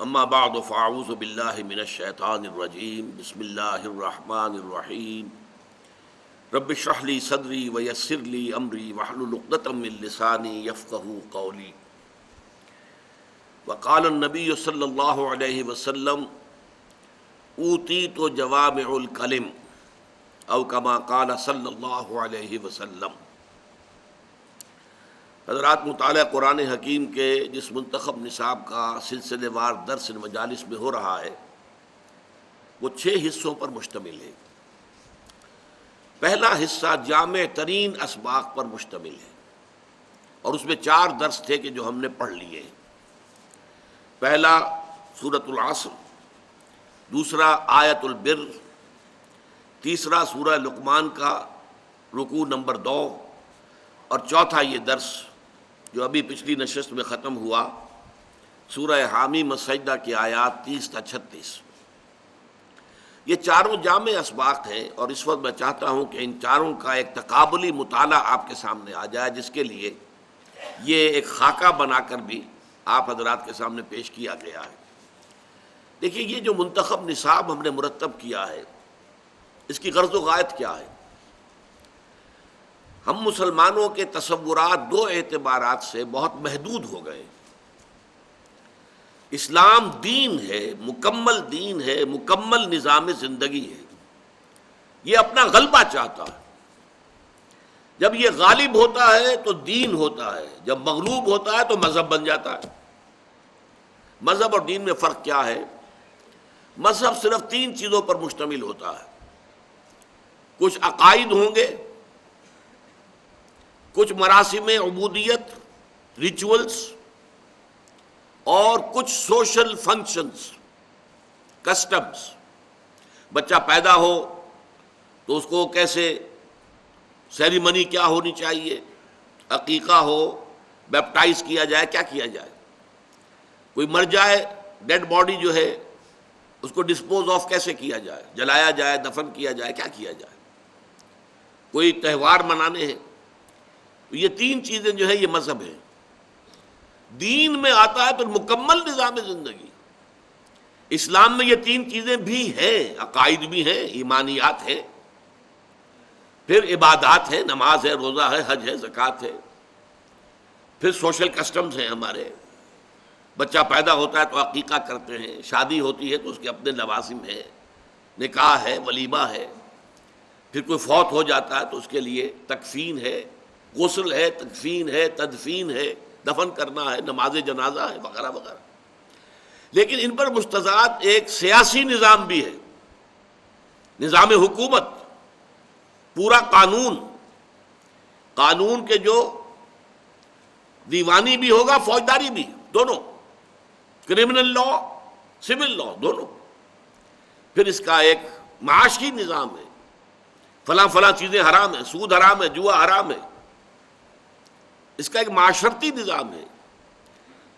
اما بعد فاعوذ باللہ من الشیطان الرجیم بسم اللہ الرحمن الرحیم رب اشرح لی صدری ویسر لی امری واحلل عقدۃ من لسانی یفقہوا قولی وقال النبی صلی اللہ علیہ وسلم اوتیت جوامع الکلم او کما قال صلی اللہ علیہ وسلم۔ حضرات، مطالعہ قرآن حکیم کے جس منتخب نصاب کا سلسلے وار درس مجالس میں ہو رہا ہے وہ 6 حصوں پر مشتمل ہے۔ پہلا حصہ جامع ترین اسباق پر مشتمل ہے اور اس میں 4 درس تھے کہ جو ہم نے پڑھ لیے ہیں۔ پہلا سورۃ العصر، دوسرا آیت البر، تیسرا سورہ لقمان کا رکوع نمبر 2، اور چوتھا یہ درس جو ابھی پچھلی نشست میں ختم ہوا، سورہ حامیم السجدہ کی آیات 30 تا 36۔ یہ چاروں جامع اسباق ہیں اور اس وقت میں چاہتا ہوں کہ ان چاروں کا ایک تقابلی مطالعہ آپ کے سامنے آ جائے، جس کے لیے یہ ایک خاکہ بنا کر بھی آپ حضرات کے سامنے پیش کیا گیا ہے۔ دیکھیے، یہ جو منتخب نصاب ہم نے مرتب کیا ہے، اس کی غرض و غایت کیا ہے؟ ہم مسلمانوں کے تصورات 2 اعتبارات سے بہت محدود ہو گئے۔ اسلام دین ہے، مکمل دین ہے، مکمل نظام زندگی ہے۔ یہ اپنا غلبہ چاہتا ہے۔ جب یہ غالب ہوتا ہے تو دین ہوتا ہے، جب مغلوب ہوتا ہے تو مذہب بن جاتا ہے۔ مذہب اور دین میں فرق کیا ہے؟ مذہب صرف 3 چیزوں پر مشتمل ہوتا ہے۔ کچھ عقائد ہوں گے، کچھ مراسم عبودیت، ریچولز، اور کچھ سوشل فنکشنز، کسٹمز۔ بچہ پیدا ہو تو اس کو کیسے سیریمنی کیا ہونی چاہیے، عقیقہ ہو، بیپٹائز کیا جائے، کیا کیا جائے۔ کوئی مر جائے، ڈیڈ باڈی جو ہے اس کو ڈسپوز آف کیسے کیا جائے، جلایا جائے، دفن کیا جائے، کیا کیا جائے۔ کوئی تہوار منانے ہیں۔ یہ 3 چیزیں جو ہے یہ مذہب ہے۔ دین میں آتا ہے تو مکمل نظام زندگی۔ اسلام میں یہ 3 چیزیں بھی ہیں، عقائد بھی ہیں، ایمانیات ہیں، پھر عبادات ہیں، نماز ہے، روزہ ہے، حج ہے، زکوٰۃ ہے، پھر سوشل کسٹمز ہیں ہمارے۔ بچہ پیدا ہوتا ہے تو عقیقہ کرتے ہیں، شادی ہوتی ہے تو اس کے اپنے لوازم ہیں، نکاح ہے، ولیمہ ہے، پھر کوئی فوت ہو جاتا ہے تو اس کے لیے تکفین ہے، غسل ہے، تکفین ہے، تدفین ہے، دفن کرنا ہے، نماز جنازہ ہے، وغیرہ وغیرہ۔ لیکن ان پر مستضاد ایک سیاسی نظام بھی ہے، نظام حکومت، پورا قانون۔ قانون کے جو دیوانی بھی ہوگا، فوجداری بھی، دونوں، کرمنل لا، سول لا، دونوں۔ پھر اس کا ایک معاشی نظام ہے، فلاں فلاں چیزیں حرام ہیں، سود حرام ہے، جوا حرام ہے۔ اس کا ایک معاشرتی نظام ہے۔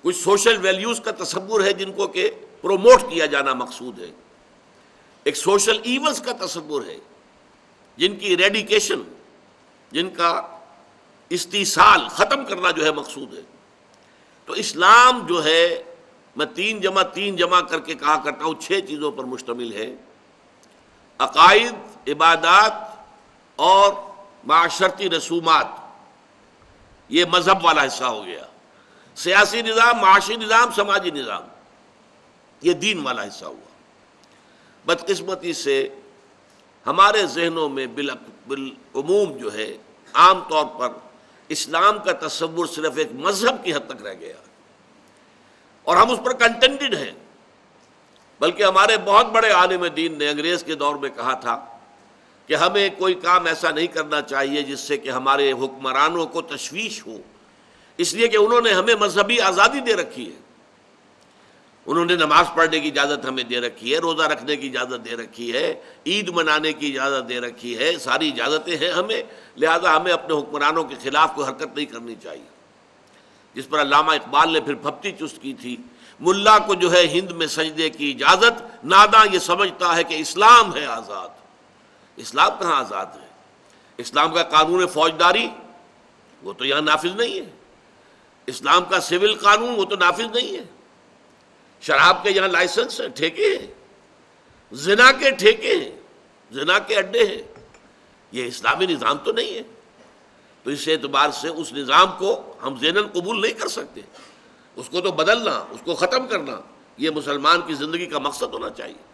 کچھ سوشل ویلیوز کا تصور ہے جن کو کہ پروموٹ کیا جانا مقصود ہے۔ ایک سوشل ایونز کا تصور ہے جن کی ریڈیکیشن، جن کا استیصال، ختم کرنا جو ہے مقصود ہے۔ تو اسلام جو ہے، میں 3 جمع 3 جمع کر کے کہا کرتا ہوں، 6 چیزوں پر مشتمل ہے۔ عقائد، عبادات اور معاشرتی رسومات، یہ مذہب والا حصہ ہو گیا۔ سیاسی نظام، معاشی نظام، سماجی نظام، یہ دین والا حصہ ہوا۔ بدقسمتی سے ہمارے ذہنوں میں بالعموم جو ہے، عام طور پر اسلام کا تصور صرف ایک مذہب کی حد تک رہ گیا اور ہم اس پر کنٹینٹڈ ہیں۔ بلکہ ہمارے بہت بڑے عالم دین نے انگریز کے دور میں کہا تھا کہ ہمیں کوئی کام ایسا نہیں کرنا چاہیے جس سے کہ ہمارے حکمرانوں کو تشویش ہو، اس لیے کہ انہوں نے ہمیں مذہبی آزادی دے رکھی ہے۔ انہوں نے نماز پڑھنے کی اجازت ہمیں دے رکھی ہے، روزہ رکھنے کی اجازت دے رکھی ہے، عید منانے کی اجازت دے رکھی ہے، ساری اجازتیں ہیں ہمیں، لہذا ہمیں اپنے حکمرانوں کے خلاف کوئی حرکت نہیں کرنی چاہیے۔ جس پر علامہ اقبال نے پھر پھپتی چست کی تھی، ملا کو جو ہے ہند میں سجدے کی اجازت، ناداں یہ سمجھتا ہے کہ اسلام ہے آزاد۔ اسلام کہاں آزاد ہے؟ اسلام کا قانون فوجداری وہ تو یہاں نافذ نہیں ہے، اسلام کا سول قانون وہ تو نافذ نہیں ہے۔ شراب کے یہاں لائسنس ہیں، ٹھیکے ہیں، زنا کے ٹھیکے ہیں، زنا کے اڈے ہیں. یہ اسلامی نظام تو نہیں ہے. تو اس اعتبار سے اس نظام کو ہم ذہناً قبول نہیں کر سکتے. اس کو تو بدلنا، اس کو ختم کرنا، یہ مسلمان کی زندگی کا مقصد ہونا چاہیے.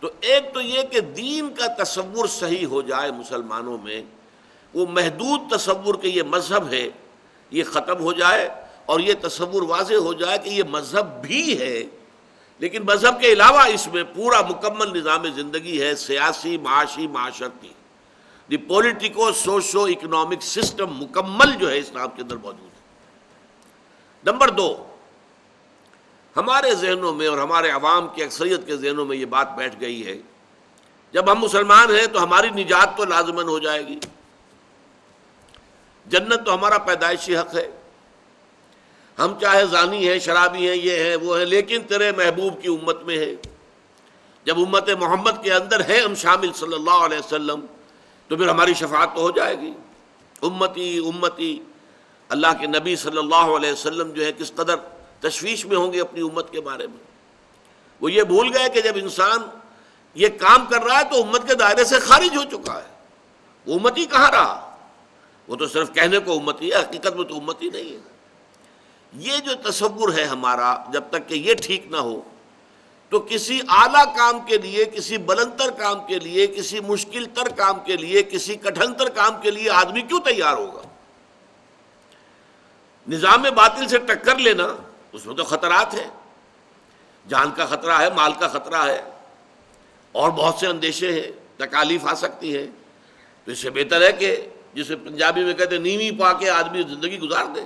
تو ایک تو یہ کہ دین کا تصور صحیح ہو جائے مسلمانوں میں، وہ محدود تصور کہ یہ مذہب ہے یہ ختم ہو جائے، اور یہ تصور واضح ہو جائے کہ یہ مذہب بھی ہے لیکن مذہب کے علاوہ اس میں پورا مکمل نظام زندگی ہے، سیاسی، معاشی، معاشرتی. دی پولیٹیکو سوشو اکنامک سسٹم مکمل جو ہے اسلام کے اندر موجود ہے. نمبر 2، ہمارے ذہنوں میں اور ہمارے عوام کی اکثریت کے ذہنوں میں یہ بات بیٹھ گئی ہے، جب ہم مسلمان ہیں تو ہماری نجات تو لازماً ہو جائے گی، جنت تو ہمارا پیدائشی حق ہے، ہم چاہے زانی ہیں، شرابی ہیں، یہ ہیں وہ ہیں، لیکن تیرے محبوب کی امت میں ہے. جب امت محمد کے اندر ہیں ہم شامل صلی اللہ علیہ وسلم، تو پھر ہماری شفاعت تو ہو جائے گی. امتی امتی، اللہ کے نبی صلی اللہ علیہ وسلم جو ہے کس قدر تشویش میں ہوں گے اپنی امت کے بارے میں. وہ یہ بھول گئے کہ جب انسان یہ کام کر رہا ہے تو امت کے دائرے سے خارج ہو چکا ہے. وہ امتی کہاں رہا؟ وہ تو صرف کہنے کو امتی ہے، حقیقت میں تو امتی نہیں ہے. یہ جو تصور ہے ہمارا، جب تک کہ یہ ٹھیک نہ ہو تو کسی اعلیٰ کام کے لیے، کسی بلند تر کام کے لیے، کسی مشکل تر کام کے لیے، کسی کٹھن تر کام کے لیے آدمی کیوں تیار ہوگا؟ نظام باطل سے ٹکر لینا، اس میں تو خطرات ہیں، جان کا خطرہ ہے، مال کا خطرہ ہے، اور بہت سے اندیشے ہیں، تکالیف آ سکتی ہیں. تو اس سے بہتر ہے کہ جسے پنجابی میں کہتے ہیں نیوی پا کے آدمی زندگی گزار دے.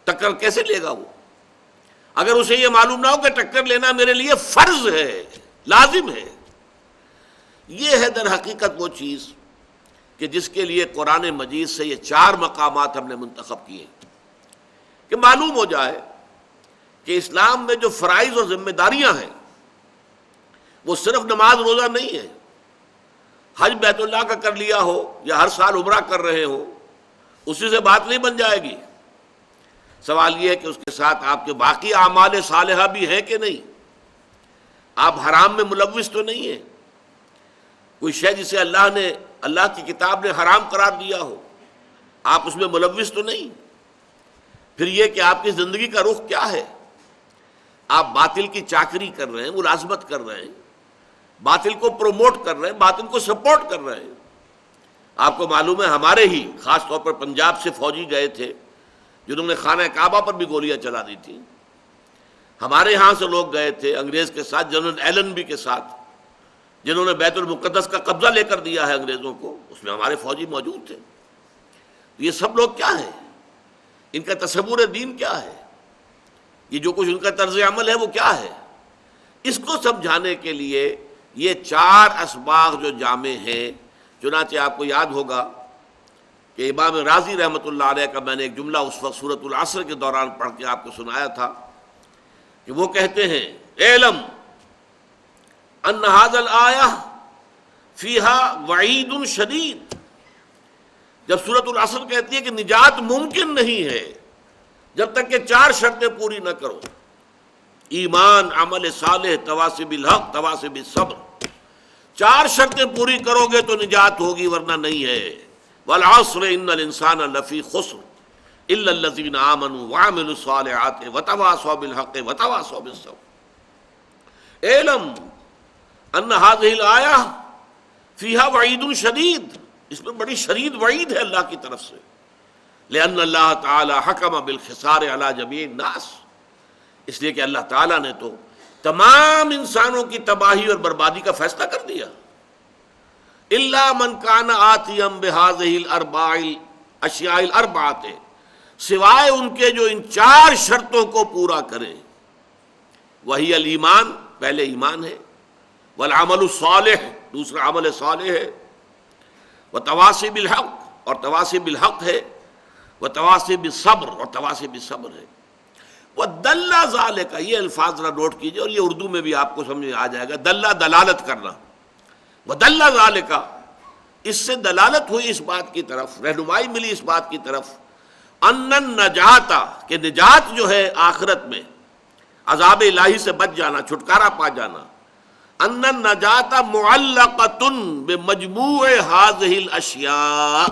ٹکر کیسے لے گا وہ اگر اسے یہ معلوم نہ ہو کہ ٹکر لینا میرے لیے فرض ہے، لازم ہے؟ یہ ہے در حقیقت وہ چیز کہ جس کے لیے قرآن مجید سے یہ 4 مقامات ہم نے منتخب کیے کہ معلوم ہو جائے کہ اسلام میں جو فرائض اور ذمہ داریاں ہیں وہ صرف نماز روزہ نہیں ہے. حج بیت اللہ کا کر لیا ہو یا ہر سال عمرہ کر رہے ہو، اسی سے بات نہیں بن جائے گی. سوال یہ ہے کہ اس کے ساتھ آپ کے باقی اعمال صالحہ بھی ہیں کہ نہیں. آپ حرام میں ملوث تو نہیں ہیں. کوئی شے جسے اللہ کی کتاب نے حرام قرار دیا ہو، آپ اس میں ملوث تو نہیں. پھر یہ کہ آپ کی زندگی کا رخ کیا ہے؟ آپ باطل کی چاکری کر رہے ہیں، ملازمت کر رہے ہیں، باطل کو پروموٹ کر رہے ہیں، باطل کو سپورٹ کر رہے ہیں. آپ کو معلوم ہے ہمارے ہی خاص طور پر پنجاب سے فوجی گئے تھے جنہوں نے خانہ کعبہ پر بھی گولیاں چلا دی تھی. ہمارے ہاں سے لوگ گئے تھے انگریز کے ساتھ، جنرل ایلنبی کے ساتھ، جنہوں نے بیت المقدس کا قبضہ لے کر دیا ہے انگریزوں کو. اس میں ہمارے فوجی موجود تھے. یہ سب لوگ کیا ہیں؟ ان کا تصور دین کیا ہے؟ یہ جو کچھ ان کا طرز عمل ہے وہ کیا ہے؟ اس کو سمجھانے کے لیے یہ 4 اسباق جو جامع ہیں. چنانچہ آپ کو یاد ہوگا کہ امام رازی رحمۃ اللہ علیہ کا میں نے ایک جملہ اس وقت سورۃ العصر کے دوران پڑھ کے آپ کو سنایا تھا کہ وہ کہتے ہیں اعلم ان ھذا الآیہ فیہا وعید شدید. جب سورۃ العصر کہتی ہے کہ نجات ممکن نہیں ہے جب تک کہ 4 شرطیں پوری نہ کرو، ایمان، عمل صالح، تواصی بالحق، تواصی بالصبر. 4 شرطیں پوری کرو گے تو نجات ہوگی، ورنہ نہیں ہے. والعصر ان الانسان لفی خسر الا الذین آمنوا وعملوا الصالحات وتواصوا بالحق وتواصوا بالصبر. اعلم ان هذه الآیہ فیہا وعید شدید. اس میں بڑی شدید وعید ہے اللہ کی طرف سے. لأن اللہ تعالی حکم بالخسار علی جمیع الناس. اس لیے کہ اللہ تعالیٰ نے تو تمام انسانوں کی تباہی اور بربادی کا فیصلہ کر دیا. الا من کان آتیا بہذہ الاربع الاشیاء الاربعۃ، سوائے ان کے جو ان 4 شرطوں کو پورا کریں. وہی الایمان، پہلے ایمان ہے، والعمل الصالح، دوسرا عمل صالح ہے، وتواصی بالحق، اور تواصی بالحق ہے، وتواصی بالصبر، اور تواصی بالصبر ہے. وَدَلَّ ذَلِكَ، یہ الفاظ ذرا نوٹ کیجئے اور یہ اردو میں بھی آپ کو سمجھ میں آ جائے گا. دلہ دلالت کرنا، وَدَلَّ ذَلِكَ، اس سے دلالت ہوئی اس بات کی طرف، رہنمائی ملی اس بات کی طرف، ان النجات، کہ نجات جو ہے آخرت میں، عذاب الہی سے بچ جانا، چھٹکارا پا جانا، ان النجات معلقۃ بمجموع هذه الاشیاء،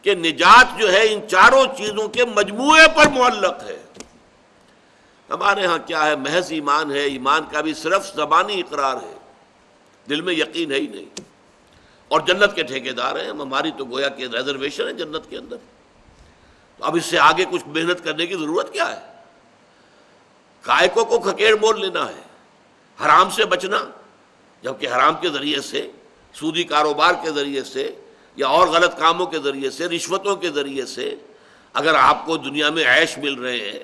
کہ نجات جو ہے ان چاروں چیزوں کے مجموعے پر معلق ہے۔ ہمارے ہاں کیا ہے، محض ایمان ہے، ایمان کا بھی صرف زبانی اقرار ہے، دل میں یقین ہے ہی نہیں، اور جنت کے ٹھیکیدار ہیں ہماری تو گویا کہ ریزرویشن ہے جنت کے اندر۔ تو اب اس سے آگے کچھ محنت کرنے کی ضرورت کیا ہے؟ کائکوں کو کھکیڑ مول لینا ہے، حرام سے بچنا، جبکہ حرام کے ذریعے سے، سودی کاروبار کے ذریعے سے، یا اور غلط کاموں کے ذریعے سے، رشوتوں کے ذریعے سے اگر آپ کو دنیا میں عیش مل رہے ہیں،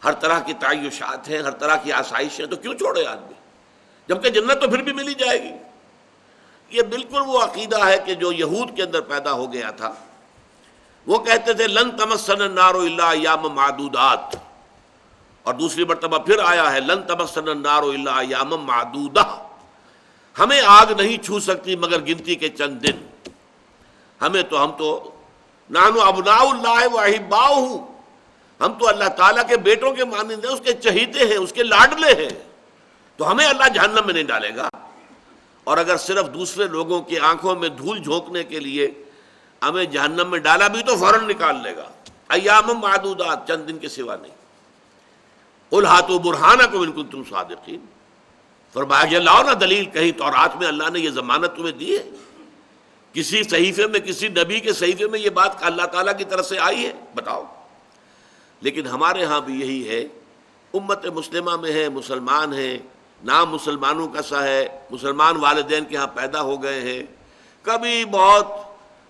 ہر طرح کی تعیشات ہیں، ہر طرح کی آسائش ہیں، تو کیوں چھوڑے آدمی؟ جبکہ جنت تو پھر بھی مل ہی جائے گی۔ یہ بالکل وہ عقیدہ ہے کہ جو یہود کے اندر پیدا ہو گیا تھا۔ وہ کہتے تھے لن تمسنا النار الا ایاما معدودات، اور دوسری مرتبہ پھر آیا ہے لن تمسنا النار الا ایاما معدودہ، ہمیں آگ نہیں چھو سکتی مگر گنتی کے چند دن۔ ہم تو نحن ابناء اللہ واحباؤہ، ہم تو اللہ تعالیٰ کے بیٹوں کے مانند ہیں، اس کے چہیتے ہیں، اس کے لاڈلے ہیں، تو ہمیں اللہ جہنم میں نہیں ڈالے گا۔ اور اگر صرف دوسرے لوگوں کی آنکھوں میں دھول جھونکنے کے لیے ہمیں جہنم میں ڈالا بھی تو فوراً نکال لے گا۔ ایام معدودات، چند دن کے سوا نہیں۔ قل ہاتوا برہانکم ان کنتم صادقین، فرمایا کہ لاؤ نا دلیل، کہیں تورات میں اللہ نے یہ ضمانت تمہیں دی ہے؟ کسی صحیفے میں، کسی نبی کے صحیفے میں یہ بات اللہ تعالیٰ کی طرف سے آئی ہے؟ بتاؤ۔ لیکن ہمارے ہاں بھی یہی ہے، امت مسلمہ میں ہے، مسلمان ہیں، نام مسلمانوں کا سا ہے، مسلمان والدین کے ہاں پیدا ہو گئے ہیں، کبھی بہت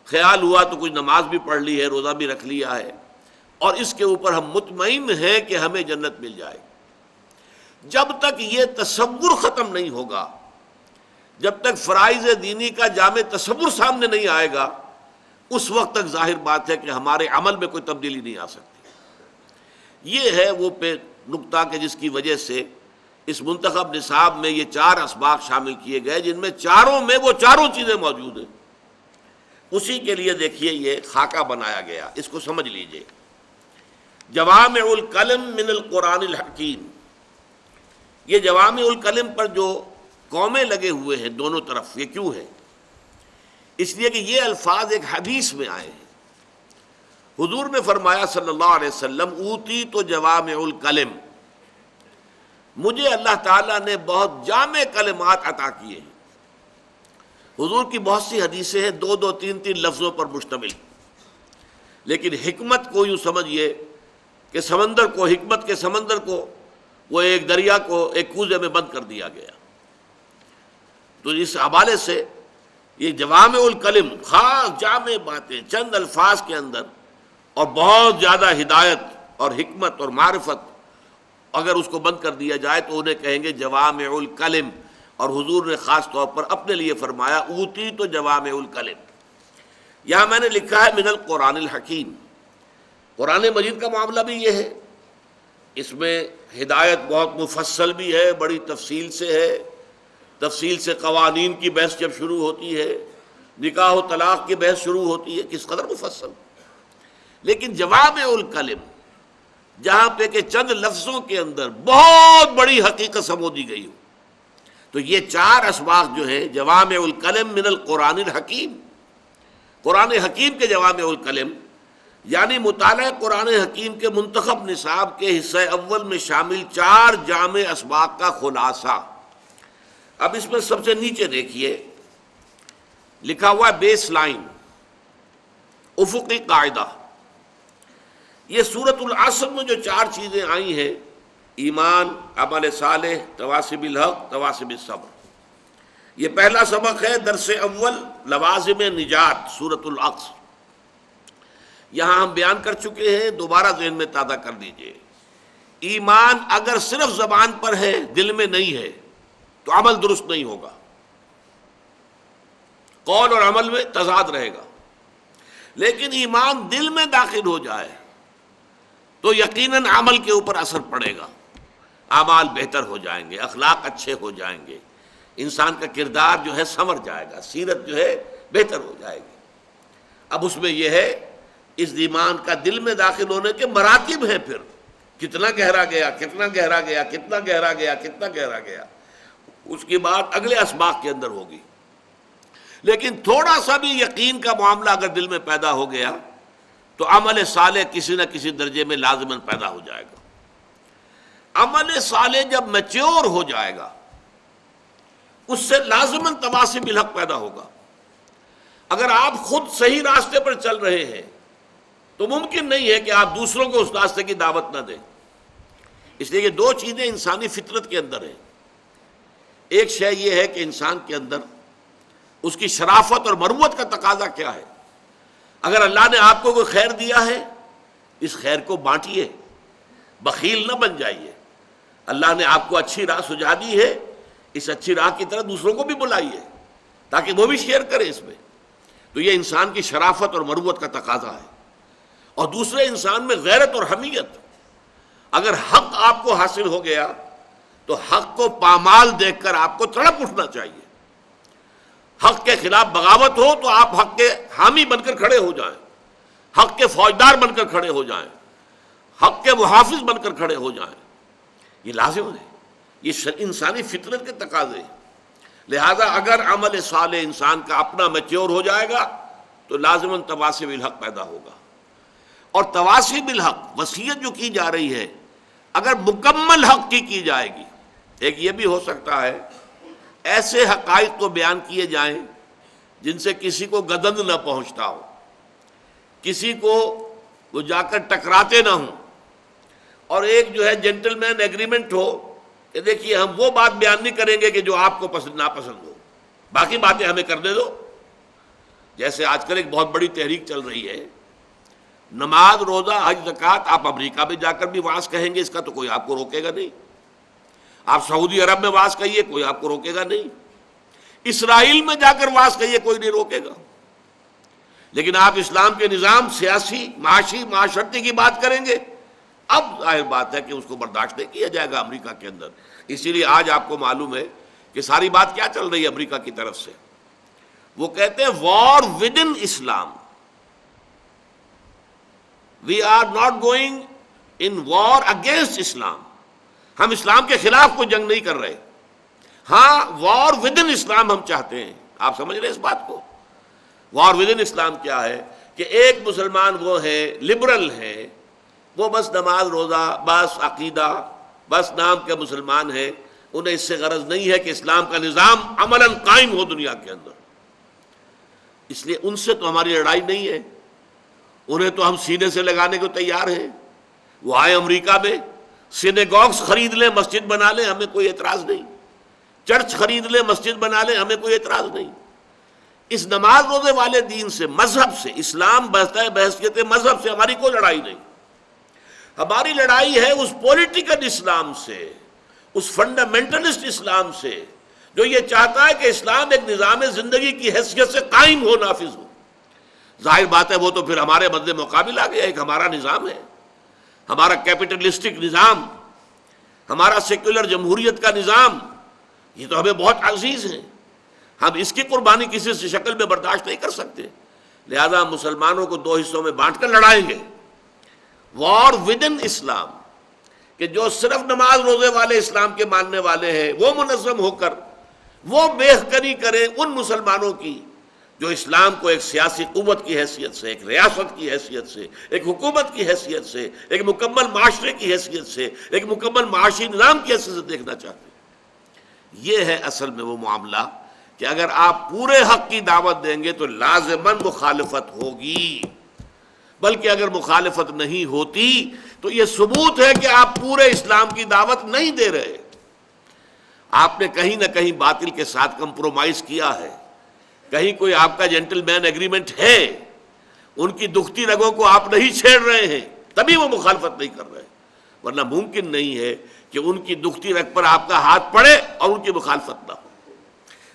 خیال ہوا تو کچھ نماز بھی پڑھ لی ہے، روزہ بھی رکھ لیا ہے، اور اس کے اوپر ہم مطمئن ہیں کہ ہمیں جنت مل جائے گی۔ جب تک یہ تصور ختم نہیں ہوگا، جب تک فرائض دینی کا جامع تصور سامنے نہیں آئے گا، اس وقت تک ظاہر بات ہے کہ ہمارے عمل میں کوئی تبدیلی نہیں آ سکتی۔ یہ ہے وہ نقطہ کہ جس کی وجہ سے اس منتخب نصاب میں یہ 4 اسباق شامل کیے گئے، جن میں چاروں میں وہ چاروں چیزیں موجود ہیں۔ اسی کے لیے دیکھیے یہ خاکہ بنایا گیا، اس کو سمجھ لیجئے۔ جوامع الکلم من القرآن الحکیم، یہ جوامع الکلم پر جو قومیں لگے ہوئے ہیں دونوں طرف، یہ کیوں ہے؟ اس لیے کہ یہ الفاظ ایک حدیث میں آئے ہیں۔ حضور نے فرمایا صلی اللہ علیہ وسلم اوتی تو جوامع الکلم، مجھے اللہ تعالیٰ نے بہت جامع کلمات عطا کیے ہیں۔ حضور کی بہت سی حدیثیں ہیں 2 3 لفظوں پر مشتمل، لیکن حکمت کو یوں سمجھیے کہ سمندر کو، حکمت کے سمندر کو، وہ ایک دریا کو ایک کوزے میں بند کر دیا گیا۔ تو اس حوالے سے یہ جوامع الکلم، خاص جامع باتیں چند الفاظ کے اندر، اور بہت زیادہ ہدایت اور حکمت اور معرفت، اگر اس کو بند کر دیا جائے تو انہیں کہیں گے جوامع الکلم۔ اور حضور نے خاص طور پر اپنے لیے فرمایا اوتی تو جوامع الکلم۔ یہاں میں نے لکھا ہے من القرآن الحکیم، قرآن مجید کا معاملہ بھی یہ ہے، اس میں ہدایت بہت مفصل بھی ہے، بڑی تفصیل سے ہے، تفصیل سے قوانین کی بحث جب شروع ہوتی ہے، نکاح و طلاق کی بحث شروع ہوتی ہے، کس قدر مفصل۔ لیکن جوامع الکلم، جہاں پہ کہ چند لفظوں کے اندر بہت بڑی حقیقت سمو دی گئی ہو، تو یہ 4 اسباق جو ہیں جوامع الکلم من القرآن الحکیم، قرآن حکیم کے جوامع الکلم، یعنی مطالعہ قرآن حکیم کے منتخب نصاب کے حصہ اول میں شامل 4 جامع اسباق کا خلاصہ۔ اب اس میں سب سے نیچے دیکھیے لکھا ہوا ہے بیس لائن، افقی قاعدہ۔ یہ سورۃ العصر میں جو 4 چیزیں آئی ہیں، ایمان، عمل صالح، تواصب الحق، تواصب الصبر، یہ پہلا سبق ہے درس اول لوازم نجات سورۃ العصر۔ یہاں ہم بیان کر چکے ہیں، دوبارہ ذہن میں تازہ کر دیجئے۔ ایمان اگر صرف زبان پر ہے، دل میں نہیں ہے، تو عمل درست نہیں ہوگا، قول اور عمل میں تضاد رہے گا۔ لیکن ایمان دل میں داخل ہو جائے تو یقیناً عمل کے اوپر اثر پڑے گا، اعمال بہتر ہو جائیں گے، اخلاق اچھے ہو جائیں گے، انسان کا کردار جو ہے سنور جائے گا، سیرت جو ہے بہتر ہو جائے گی۔ اب اس میں یہ ہے، اس ایمان کا دل میں داخل ہونے کے مراتب ہیں۔ پھر کتنا گہرا گیا، کتنا گہرا گیا، کتنا گہرا گیا، کتنا گہرا گیا، اس کی بات اگلے اسباق کے اندر ہوگی۔ لیکن تھوڑا سا بھی یقین کا معاملہ اگر دل میں پیدا ہو گیا تو عمل صالح کسی نہ کسی درجے میں لازماً پیدا ہو جائے گا۔ عمل صالح جب میچور ہو جائے گا اس سے لازماً تواصی بالحق پیدا ہوگا۔ اگر آپ خود صحیح راستے پر چل رہے ہیں تو ممکن نہیں ہے کہ آپ دوسروں کو اس راستے کی دعوت نہ دیں۔ اس لیے یہ دو چیزیں انسانی فطرت کے اندر ہیں۔ ایک شے یہ ہے کہ انسان کے اندر اس کی شرافت اور مروت کا تقاضا کیا ہے۔ اگر اللہ نے آپ کو کوئی خیر دیا ہے اس خیر کو بانٹیے، بخیل نہ بن جائیے۔ اللہ نے آپ کو اچھی راہ سجھا دی ہے، اس اچھی راہ کی طرح دوسروں کو بھی بلائیے تاکہ وہ بھی شیئر کریں اس میں۔ تو یہ انسان کی شرافت اور مروت کا تقاضا ہے۔ اور دوسرے انسان میں غیرت اور حمیت۔ اگر حق آپ کو حاصل ہو گیا تو حق کو پامال دیکھ کر آپ کو تڑپ اٹھنا چاہیے۔ حق کے خلاف بغاوت ہو تو آپ حق کے حامی بن کر کھڑے ہو جائیں، حق کے فوجدار بن کر کھڑے ہو جائیں، حق کے محافظ بن کر کھڑے ہو جائیں۔ یہ لازم ہے، یہ انسانی فطرت کے تقاضے ہیں۔ لہذا اگر عمل صالح انسان کا اپنا میچور ہو جائے گا تو لازماً تواصی بالحق پیدا ہوگا۔ اور تواصی بالحق وصیت جو کی جا رہی ہے اگر مکمل حق کی جائے گی، ایک یہ بھی ہو سکتا ہے ایسے حقائق کو بیان کیے جائیں جن سے کسی کو گدند نہ پہنچتا ہو، کسی کو وہ جا کر ٹکراتے نہ ہوں، اور ایک جو ہے جینٹل مین ایگریمنٹ ہو کہ دیکھیے ہم وہ بات بیان نہیں کریں گے کہ جو آپ کو پسند ناپسند ہو، باقی باتیں ہمیں کرنے دو۔ جیسے آج کل ایک بہت بڑی تحریک چل رہی ہے، نماز روزہ حج زکوٰۃ، آپ امریکہ میں جا کر بھی وعظ کہیں گے اس کا تو کوئی آپ کو روکے گا نہیں، آپ سعودی عرب میں وعظ کہیے کوئی آپ کو روکے گا نہیں، اسرائیل میں جا کر وعظ کہیے کوئی نہیں روکے گا۔ لیکن آپ اسلام کے نظام، سیاسی، معاشی، معاشرتی کی بات کریں گے، اب ظاہر بات ہے کہ اس کو برداشت نہیں کیا جائے گا امریکہ کے اندر۔ اسی لیے آج آپ کو معلوم ہے کہ ساری بات کیا چل رہی ہے امریکہ کی طرف سے، وہ کہتے ہیں war with in Islam, we are not going in war against Islam, ہم اسلام کے خلاف کوئی جنگ نہیں کر رہے، ہاں وار ود ان اسلام ہم چاہتے ہیں۔ آپ سمجھ رہے ہیں اس بات کو؟ وار ود ان اسلام کیا ہے کہ ایک مسلمان وہ ہے لبرل ہے، وہ بس نماز روزہ، بس عقیدہ، بس نام کے مسلمان ہیں، انہیں اس سے غرض نہیں ہے کہ اسلام کا نظام عملاً قائم ہو دنیا کے اندر۔ اس لیے ان سے تو ہماری لڑائی نہیں ہے، انہیں تو ہم سینے سے لگانے کو تیار ہیں۔ وہ آئے امریکہ میں، سینیگوگز خرید لیں، مسجد بنا لیں، ہمیں کوئی اعتراض نہیں، چرچ خرید لیں، مسجد بنا لیں، ہمیں کوئی اعتراض نہیں۔ اس نماز روزے والے دین سے، مذہب سے، اسلام بحثیت مذہب سے ہماری کوئی لڑائی نہیں۔ ہماری لڑائی ہے اس پولیٹیکل اسلام سے، اس فنڈامنٹلسٹ اسلام سے جو یہ چاہتا ہے کہ اسلام ایک نظام زندگی کی حیثیت سے قائم ہو، نافذ ہو۔ ظاہر بات ہے وہ تو پھر ہمارے مد مقابل آ گیا، ایک ہمارا نظام ہے، ہمارا کیپٹلسٹک نظام، ہمارا سیکولر جمہوریت کا نظام، یہ تو ہمیں بہت عزیز ہے، ہم اس کی قربانی کسی سے شکل میں برداشت نہیں کر سکتے۔ لہذا ہم مسلمانوں کو دو حصوں میں بانٹ کر لڑائیں گے، وار ود ان اسلام، کہ جو صرف نماز روزے والے اسلام کے ماننے والے ہیں وہ منظم ہو کر وہ بےخبری کریں ان مسلمانوں کی جو اسلام کو ایک سیاسی قوت کی حیثیت سے، ایک ریاست کی حیثیت سے، ایک حکومت کی حیثیت سے، ایک مکمل معاشرے کی حیثیت سے، ایک مکمل معاشی نظام کی حیثیت سے دیکھنا چاہتے ہیں۔ یہ ہے اصل میں وہ معاملہ کہ اگر آپ پورے حق کی دعوت دیں گے تو لازماً مخالفت ہوگی، بلکہ اگر مخالفت نہیں ہوتی تو یہ ثبوت ہے کہ آپ پورے اسلام کی دعوت نہیں دے رہے، آپ نے کہیں نہ کہیں باطل کے ساتھ کمپرومائز کیا ہے، کہیں کوئی آپ کا جینٹل مین ایگریمنٹ ہے، ان کی دکھتی رگوں کو آپ نہیں چھیڑ رہے ہیں، تبھی وہ مخالفت نہیں کر رہے، ورنہ ممکن نہیں ہے کہ ان کی دکھتی رگ پر آپ کا ہاتھ پڑے اور ان کی مخالفت نہ ہو۔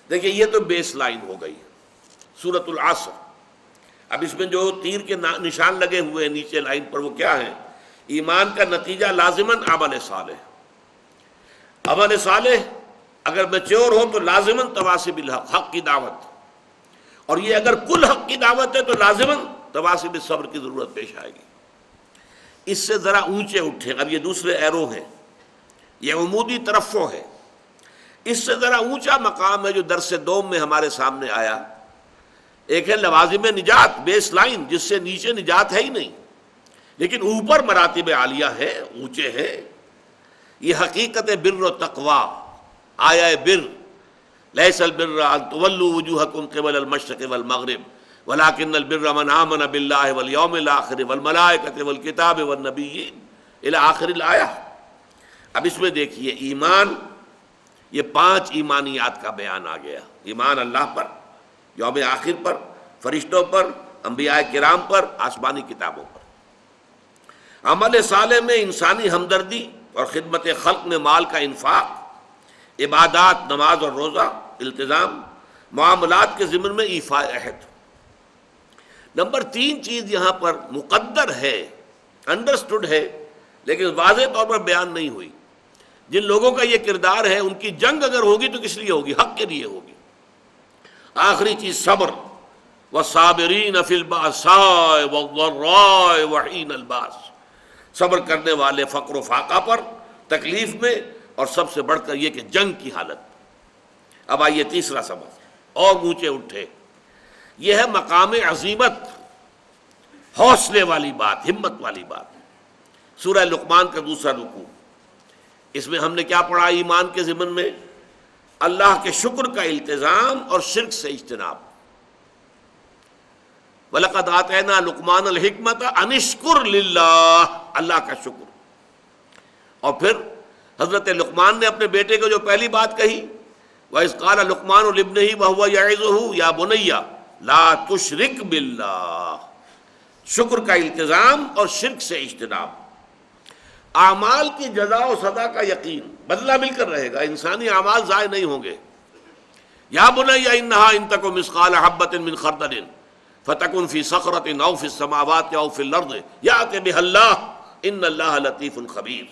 دیکھیں یہ تو بیس لائن ہو گئی سورۃ العصر۔ اب اس میں جو تیر کے نشان لگے ہوئے ہیں نیچے لائن پر وہ کیا ہے؟ ایمان کا نتیجہ لازماً عمل صالح، عمل صالح اگر میچور ہو تو لازماً تواصی بالحق، حق کی دعوت، اور یہ اگر کل حق کی دعوت ہے تو لازماً تواصی بالصبر کی ضرورت پیش آئے گی۔ اس سے ذرا اونچے اٹھے. اب یہ دوسرے ایرو ہیں، یہ عمودی ترفع ہے. اس سے ذرا اونچا مقام ہے جو درس دوم میں ہمارے سامنے آیا. ایک ہے لوازم نجات، بیس لائن، جس سے نیچے نجات ہے ہی نہیں، لیکن اوپر مراتب عالیہ ہے، اونچے ہیں. یہ حقیقت بر و تقوی، آیا بر، لیس البر ان تولوا وجوہکم قبل المشرق والمغرب ولکن البر من آمن باللہ والیوم الآخر والملائکۃ والکتاب والنبیین الی آخر الآیہ. اب اس میں دیکھیے ایمان، یہ 5 ایمانیات کا بیان آ گیا. ایمان اللہ پر، یوم آخر پر، فرشتوں پر، انبیاء کرام پر، آسمانی کتابوں پر. عمل صالح میں انسانی ہمدردی اور خدمت خلق میں مال کا انفاق، عبادات، نماز اور روزہ، التزام، معاملات کے ضمن میں ایفاء عہد. نمبر 3 چیز یہاں پر مقدر ہے، انڈرسٹوڈ ہے، لیکن واضح طور پر بیان نہیں ہوئی. جن لوگوں کا یہ کردار ہے ان کی جنگ اگر ہوگی تو کس لیے ہوگی؟ حق کے لیے ہوگی. آخری چیز صبر، والصابرین فی البأساء والضراء وحین الباس. صبر کرنے والے فقر و فاقہ پر، تکلیف میں، اور سب سے بڑھ کر یہ کہ جنگ کی حالت. اب آئیے تیسرا سبق، اور اونچے اٹھے. یہ ہے مقام عظیمت، حوصلے والی بات، ہمت والی بات. سورہ لقمان کا دوسرا رکوع، اس میں ہم نے کیا پڑھا؟ ایمان کے ضمن میں اللہ کے شکر کا التزام اور شرک سے اجتناب. وَلَقَدْ آتَيْنَا لُقْمَانَ الْحِكْمَةَ أَنِ اشْكُرْ لِلَّهِ، اللہ کا شکر. اور پھر حضرت لقمان نے اپنے بیٹے کو جو پہلی بات کہی، وَإِذْ قَالَ لُقْمَانُ لِابْنِهِ وَهُوَ يَعِظُهُ يَا بُنَيَّ لَا تُشْرِكْ بِاللَّهِ. شکر کا التزام اور شرک سے اجتناب. اعمال کی جزا و سزا کا یقین، بدلہ مل کر رہے گا، انسانی اعمال ضائع نہیں ہوں گے. یا بنی انہا ان تک مثقال حبۃ من خردل فتکن فی صخرۃ او فی السماوات او فی الارض یأت بها اللہ ان اللہ لطیف خبیر.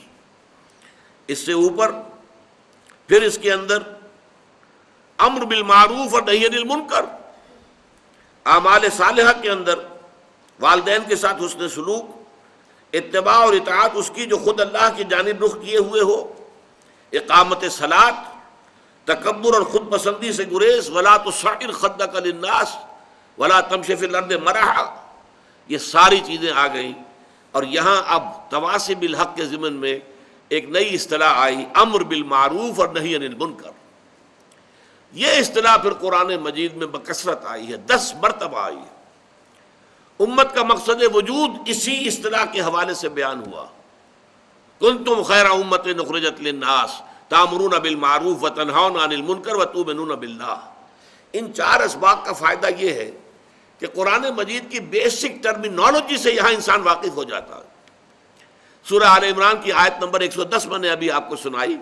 اس سے اوپر پھر اس کے اندر امر بالمعروف اور نہی عن المنکر. اعمال صالحہ کے اندر والدین کے ساتھ حسن سلوک، اتباع اور اطاعت اس کی جو خود اللہ کی جانب رخ کیے ہوئے ہو، اقامت صلاۃ، تکبر اور خود پسندی سے گریز، ولا تصعر خدک للناس ولا تمشی فی الارض مرحا. یہ ساری چیزیں آ گئیں. اور یہاں اب تواصی بالحق کے ضمن میں ایک نئی اصطلاح آئی، امر بالمعروف اور نہی عن المنکر. یہ اصطلاح پھر قرآن مجید میں بکثرت آئی ہے، 10 مرتبہ آئی ہے. امت کا مقصد وجود اسی اصطلاح کے حوالے سے بیان ہوا. کنتم خیر امت اخرجت للناس تأمرون بالمعروف وتنہون عن المنکر وتؤمنون باللہ. ان 4 اسباق کا فائدہ یہ ہے کہ قرآن مجید کی بیسک ٹرمینالوجی سے یہاں انسان واقف ہو جاتا ہے. سورہ آل عمران کی آیت نمبر 110 میں نے ابھی آپ کو سنائی،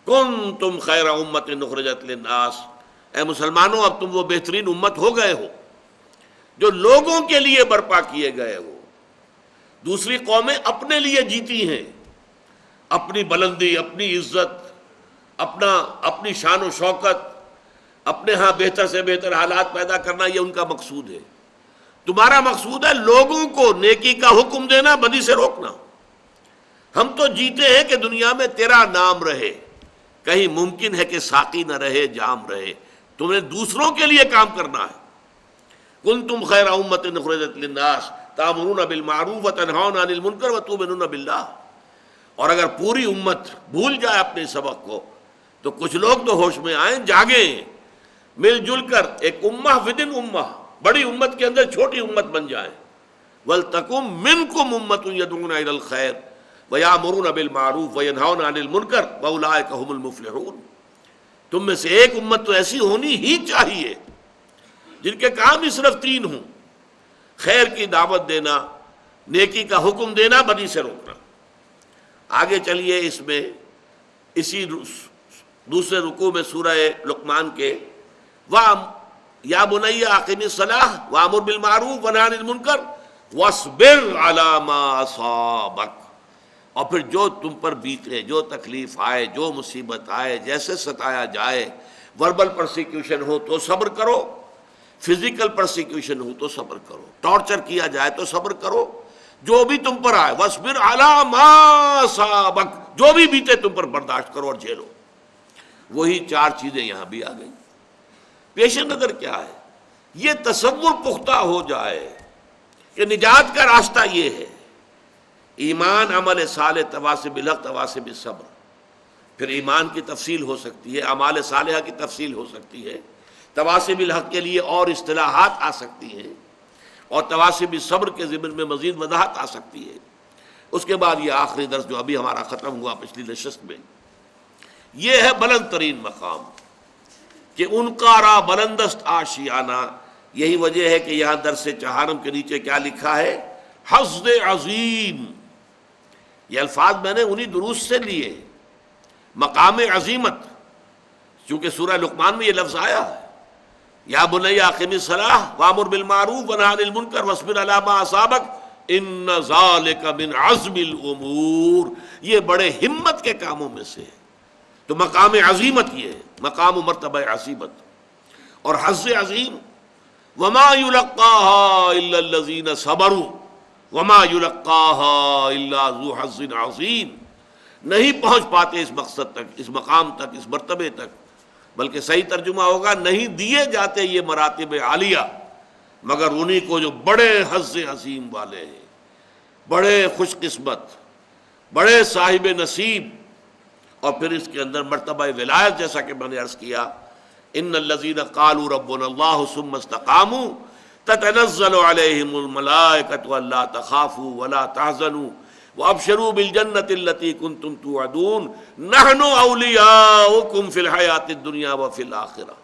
کنتم خیر امت اخرجت للناس. اے مسلمانوں، اب تم وہ بہترین امت ہو گئے ہو جو لوگوں کے لیے برپا کیے گئے ہو. دوسری قومیں اپنے لیے جیتی ہیں، اپنی بلندی، اپنی عزت، اپنی شان و شوکت، اپنے ہاں بہتر سے بہتر حالات پیدا کرنا، یہ ان کا مقصود ہے. تمہارا مقصود ہے لوگوں کو نیکی کا حکم دینا، بدی سے روکنا. ہم تو جیتے ہیں کہ دنیا میں تیرا نام رہے. کہیں ممکن ہے کہ ساقی نہ رہے، جام رہے. تمہیں دوسروں کے لیے کام کرنا ہے. کنتم خیر امت اخرجت للناس تأمرون بالمعروف وتنہون عن المنکر وتؤمنون باللہ. اور اگر پوری امت بھول جائے اپنے سبق کو تو کچھ لوگ تو ہوش میں آئیں، جاگیں، مل جل کر ایک امہ ودن امہ، بڑی امت کے اندر چھوٹی امت بن جائیں. وَلْتَكُن مِّنكُمْ أُمَّةٌ يَدْعُونَ إِلَى الْخَيْرِ وَيَأْمُرُونَ بِالْمَعْرُوفِ وَيَنْهَوْنَ عَنِ الْمُنكَرِ وَأُولَٰئِكَ هُمُ الْمُفْلِحُونَ. تم میں سے ایک امت تو ایسی ہونی ہی چاہیے جن کے کام ہی صرف 3 ہوں: خیر کی دعوت دینا، نیکی کا حکم دینا، بدی سے روکنا. آگے چلیے، اس میں اسی دوسرے رکوع میں سورہ لقمان کے یا بنی اقم الصلاۃ وامر بالمعروف ونہی عن المنکر واصبر علی ما اصابک. اور پھر جو تم پر بیتے، جو تکلیف آئے، جو مصیبت آئے، جیسے ستایا جائے، وربل پرسیکیوشن ہو تو صبر کرو، فزیکل پرسیکیوشن ہو تو صبر کرو، ٹارچر کیا جائے تو صبر کرو، جو بھی تم پر آئے، وَاصْبِرْ عَلَىٰ مَا أَصَابَكَ، جو بھی بیتے تم پر برداشت کرو اور جھیلو۔ وہی چار چیزیں یہاں بھی آ گئیں۔ پیش نظر کیا ہے؟ یہ تصور پختہ ہو جائے کہ نجات کا راستہ یہ ہے، ایمان، عمل صالح، تواصی بالحق، تواصی بالصبر۔ پھر ایمان کی تفصیل ہو سکتی ہے، اعمال صالحہ کی تفصیل ہو سکتی ہے، تواصی بالحق کے لیے اور اصطلاحات آ سکتی ہیں، اور تواصی بالصبر کے ضمن میں مزید وضاحت آ سکتی ہے۔ اس کے بعد یہ آخری درس جو ابھی ہمارا ختم ہوا پچھلی نشست میں، یہ ہے بلند ترین مقام کہ ان کا را بلندست آشیانہ۔ یہی وجہ ہے کہ یہاں درس چہارم کے نیچے کیا لکھا ہے؟ حظ عظیم۔ یہ الفاظ میں نے انہی دروس سے لیے، مقام عظیمت، چونکہ سورہ لقمان میں یہ لفظ آیا ہے، یا بنی اقم الصلاۃ وامر بالمعروف ونہی عن المنکر واصبر علی ما اصابک ان ذلک من عزم الامور۔ یہ بڑے ہمت کے کاموں میں سے ہے۔ تو مقام عظیمت یہ ہے، مقام و مرتبہ عظیمت۔ اور حظ عظیم، وما یلقاها الا الذین صبروا وما یلقاها الا ذو حظ عظیم۔ نہیں پہنچ پاتے اس مقصد تک، اس مقام تک، اس مرتبے تک، بلکہ صحیح ترجمہ ہوگا نہیں دیے جاتے یہ مراتب عالیہ مگر انہی کو جو بڑے حظ عظیم والے ہیں، بڑے خوش قسمت، بڑے صاحب نصیب۔ اور پھر اس کے اندر مرتبہ ولایت، جیسا کہ میں نے عرض کیا، ان الذین قالوا ربنا اللہ ثم استقاموا تتنزل علیہم الملائکۃ الا تخافوا ولا تحزنوا وابشروا بالجنۃ التی کنتم توعدون نحن اولیاؤکم فی الحیاۃ الدنیا وفی الآخرہ۔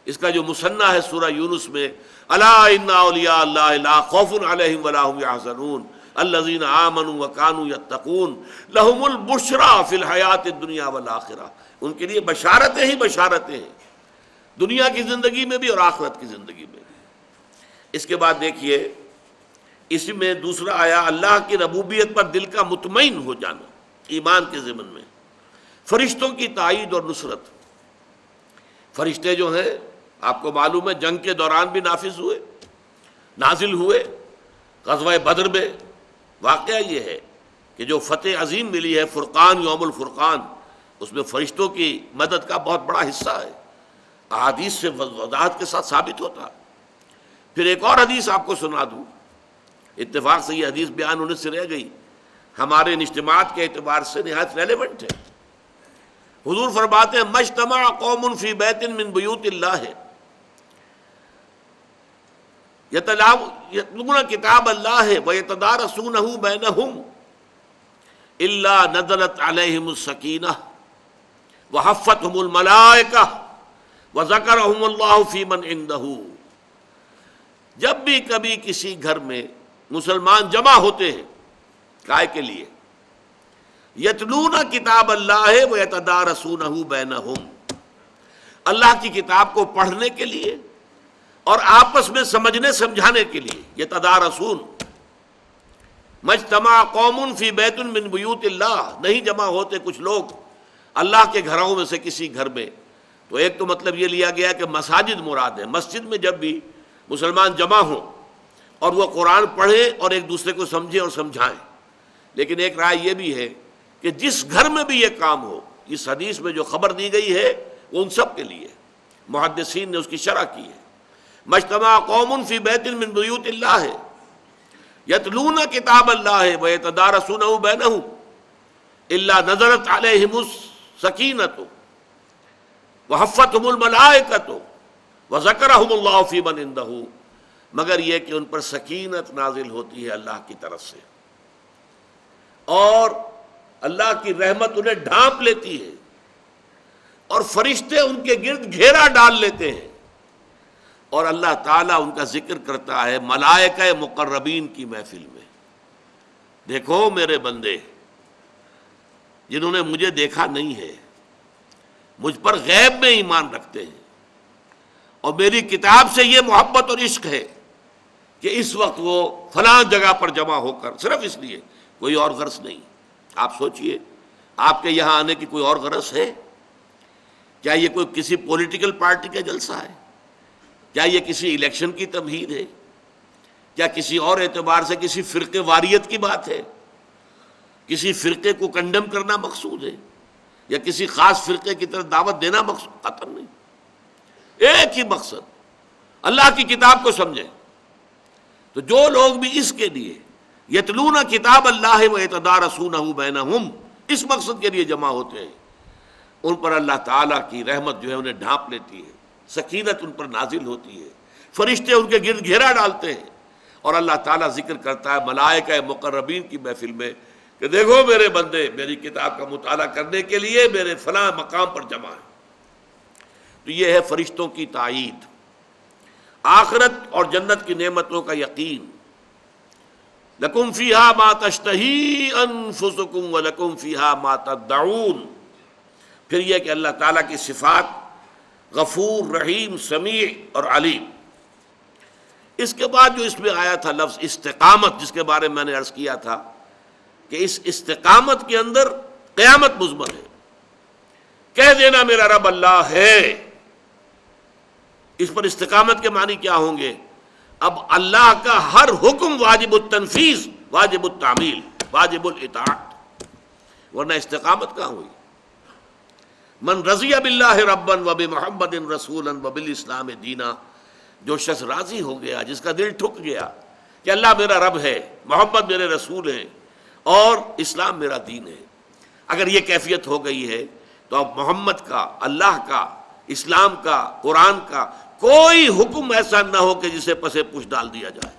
اس کا جو مثنیٰ ہے سورہ یونس میں، الا ان اولیاء اللہ لا خوف علیہم ولا هم یحزنون الذین آمنوا وکانوا یتقون لہم البشریٰ فی الحیاۃ الدنیا والآخرہ۔ ان کے لیے بشارتیں ہی بشارتیں ہیں، دنیا کی زندگی میں بھی اور آخرت کی زندگی میں بھی۔ اس کے بعد دیکھیے، اس میں دوسرا آیا اللہ کی ربوبیت پر دل کا مطمئن ہو جانا، ایمان کے ضمن میں فرشتوں کی تائید اور نصرت۔ فرشتے جو ہیں آپ کو معلوم ہے جنگ کے دوران بھی نافذ ہوئے، نازل ہوئے۔ غزوہ بدر میں واقعہ یہ ہے کہ جو فتح عظیم ملی ہے، فرقان، یوم الفرقان، اس میں فرشتوں کی مدد کا بہت بڑا حصہ ہے، احادیث سے وضاحت کے ساتھ ثابت ہوتا۔ پھر ایک اور حدیث آپ کو سنا دوں، اتفاق سے یہ حدیث بیان ہونے سے رہ گئی، ہمارے اجتماعات کے اعتبار سے نہایت ریلیونٹ ہے۔ حضور فرماتے ہیں مجتمع قوم فی بیت من بیوت اللہ یتلون کتاب اللہ ویتدارسونہ بینہم الا نزلت علیہم السکینہ وحفتہم الملائکہ وذکرہم اللہ فی من عندہ۔ جب بھی کبھی کسی گھر میں مسلمان جمع ہوتے ہیں، کائے کے لیے؟ یتلون کتاب اللہ ویتدارسونہ بینہم، اللہ کی کتاب کو پڑھنے کے لیے اور آپس میں سمجھنے سمجھانے کے لیے۔ یتدارسون، مجتمع قوم فی بیت من بیوت اللہ، نہیں جمع ہوتے کچھ لوگ اللہ کے گھروں میں سے کسی گھر میں۔ تو ایک تو مطلب یہ لیا گیا کہ مساجد مراد ہے، مسجد میں جب بھی مسلمان جمع ہوں اور وہ قرآن پڑھیں اور ایک دوسرے کو سمجھیں اور سمجھائیں۔ لیکن ایک رائے یہ بھی ہے کہ جس گھر میں بھی یہ کام ہو، اس حدیث میں جو خبر دی گئی ہے وہ ان سب کے لیے، محدثین نے اس کی شرح کی ہے۔ مجتمع قوم فی بیت من بیوت اللہ یتلون کتاب اللہ ویتدارسونہ بینہم الا نزلت علیہم السکینۃ وحفتہم الملائکۃ وذکرہم اللہ فی من عندہ، مگر یہ کہ ان پر سکینت نازل ہوتی ہے اللہ کی طرف سے، اور اللہ کی رحمت انہیں ڈھانپ لیتی ہے، اور فرشتے ان کے گرد گھیرا ڈال لیتے ہیں، اور اللہ تعالیٰ ان کا ذکر کرتا ہے ملائکہ مقربین کی محفل میں۔ دیکھو میرے بندے، جنہوں نے مجھے دیکھا نہیں ہے، مجھ پر غیب میں ایمان رکھتے ہیں، اور میری کتاب سے یہ محبت اور عشق ہے کہ اس وقت وہ فلاں جگہ پر جمع ہو کر، صرف اس لیے، کوئی اور غرض نہیں۔ آپ سوچئے، آپ کے یہاں آنے کی کوئی اور غرض ہے؟ کیا یہ کوئی کسی پولیٹیکل پارٹی کا جلسہ ہے؟ کیا یہ کسی الیکشن کی تمہید ہے؟ کیا کسی اور اعتبار سے کسی فرقے واریت کی بات ہے؟ کسی فرقے کو کنڈم کرنا مقصود ہے یا کسی خاص فرقے کی طرف دعوت دینا مقصود؟ قطعاً نہیں. ایک ہی مقصد، اللہ کی کتاب کو سمجھیں. تو جو لوگ بھی اس کے لیے یتلون کتاب اللہ و یتدارسونہ بینہم، اس مقصد کے لیے جمع ہوتے ہیں، ان پر اللہ تعالیٰ کی رحمت جو ہے انہیں ڈھانپ لیتی ہے، سکینت ان پر نازل ہوتی ہے، فرشتے ان کے گرد گھیرا ڈالتے ہیں، اور اللہ تعالیٰ ذکر کرتا ہے ملائکہ مقربین کی محفل میں کہ دیکھو میرے بندے میری کتاب کا مطالعہ کرنے کے لیے میرے فلاں مقام پر جمع ہیں. تو یہ ہے فرشتوں کی تائید. آخرت اور جنت کی نعمتوں کا یقین. لکم فیہا ما تشتہی انفسکم ولکم فیہا ما تدعون. پھر یہ کہ اللہ تعالیٰ کی صفات غفور، رحیم، سمیع اور علیم. اس کے بعد جو اس میں آیا تھا لفظ استقامت، جس کے بارے میں میں نے عرض کیا تھا کہ اس استقامت کے اندر قیامت مضمر ہے. کہہ دینا میرا رب اللہ ہے، اس پر استقامت کے معنی کیا ہوں گے؟ اب اللہ کا ہر حکم واجب التنفیذ، واجب التعمیل، واجب الاطاعت، ورنہ استقامت کہاں ہوئی؟ من رضی باللہ ربا وبمحمد رسولا وبالاسلام دینا، جو شخص راضی ہو گیا، جس کا دل ٹھک گیا کہ اللہ میرا رب ہے، محمد میرے رسول ہیں اور اسلام میرا دین ہے. اگر یہ کیفیت ہو گئی ہے تو اب محمد کا، اللہ کا، اسلام کا، قرآن کا کوئی حکم ایسا نہ ہو کہ جسے پسے پوچھ ڈال دیا جائے.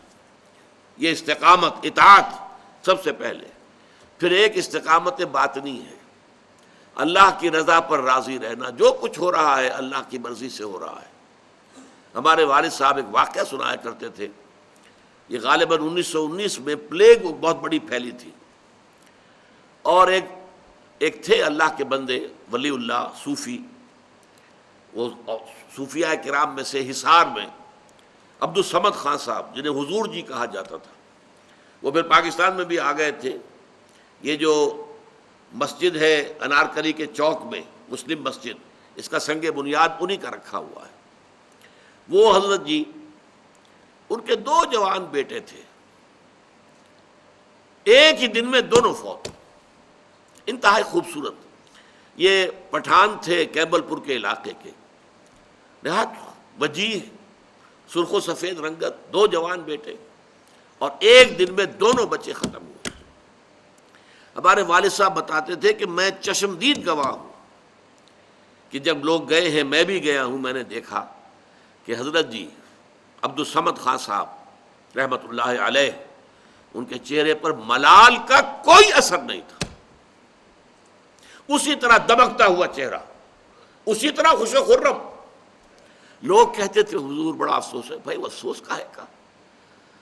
یہ استقامت، اطاعت سب سے پہلے. پھر ایک استقامت باطنی ہے، اللہ کی رضا پر راضی رہنا. جو کچھ ہو رہا ہے اللہ کی مرضی سے ہو رہا ہے. ہمارے والد صاحب ایک واقعہ سنایا کرتے تھے. یہ غالباً 1919 میں پلیگ بہت بڑی پھیلی تھی، اور ایک تھے اللہ کے بندے، ولی اللہ، صوفی، وہ صوفیاء کرام میں سے حصار میں عبدالصمد خان صاحب، جنہیں حضور جی کہا جاتا تھا. وہ پھر پاکستان میں بھی آ گئے تھے. یہ جو مسجد ہے انارکلی کے چوک میں، مسلم مسجد، اس کا سنگ بنیاد انہی کا رکھا ہوا ہے. وہ حضرت جی، ان کے 2 جوان بیٹے تھے، ایک ہی دن میں دونوں فوت. انتہائی خوبصورت. یہ پٹھان تھے کیبل پور کے علاقے کے، نہایت وجیح، سرخ و سفید رنگت، 2 جوان بیٹے، اور ایک دن میں دونوں بچے ختم ہوئے. ہمارے والد صاحب بتاتے تھے کہ میں چشمدید گواہ ہوں کہ جب لوگ گئے ہیں، میں بھی گیا ہوں، میں نے دیکھا کہ حضرت جی عبدالصمد خان صاحب رحمت اللہ علیہ، ان کے چہرے پر ملال کا کوئی اثر نہیں تھا. اسی طرح دمکتا ہوا چہرہ، اسی طرح خوش و خرم. لوگ کہتے تھے حضور بڑا افسوس ہے. بھائی وہ افسوس کاہے کا؟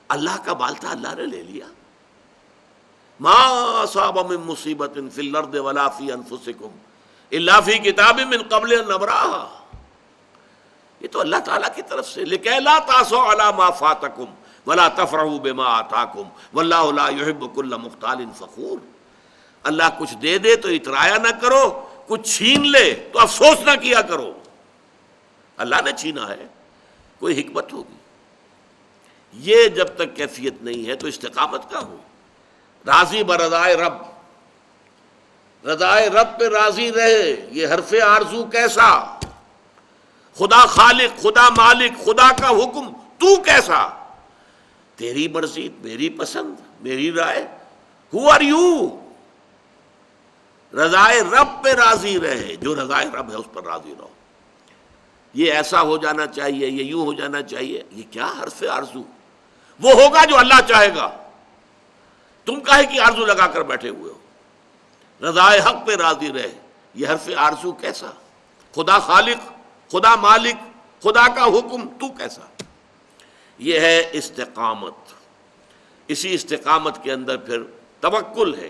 اللہ کا مال تھا، اللہ نے لے لیا. ما اصاب من مصیبت فی الارض ولا فی انفسکم الا فی کتاب من قبل ان نبرأھا. یہ تو اللہ تعالیٰ کی طرف سے، لکہ لا تاسوا علی ما فاتکم ولا تفرحوا بما آتاکم واللہ لا یحب کل مختال فخور. اللہ کچھ دے دے تو اترایا نہ کرو، کچھ چھین لے تو افسوس نہ کیا کرو. اللہ نے چھینا ہے، کوئی حکمت ہوگی. یہ جب تک کیفیت نہیں ہے تو استقامت کا ہو. راضی برضائے رب، رضائے رب پہ راضی رہے. یہ حرف آرزو کیسا؟ خدا خالق، خدا مالک، خدا کا حکم، تو کیسا؟ تیری مرضی، میری پسند، میری رائے. Who are you؟ رضائے رب پہ راضی رہے. جو رضائے رب ہے اس پر راضی رہو. یہ ایسا ہو جانا چاہیے، یہ یوں ہو جانا چاہیے. یہ کیا حرف آرزو؟ وہ ہوگا جو اللہ چاہے گا. تم کاہے کی آرزو لگا کر بیٹھے ہوئے ہو؟ رضائے حق پہ راضی رہے. یہ حرف آرزو کیسا؟ خدا خالق، خدا مالک، خدا کا حکم، تو کیسا؟ یہ ہے استقامت. اسی استقامت کے اندر پھر توکل ہے.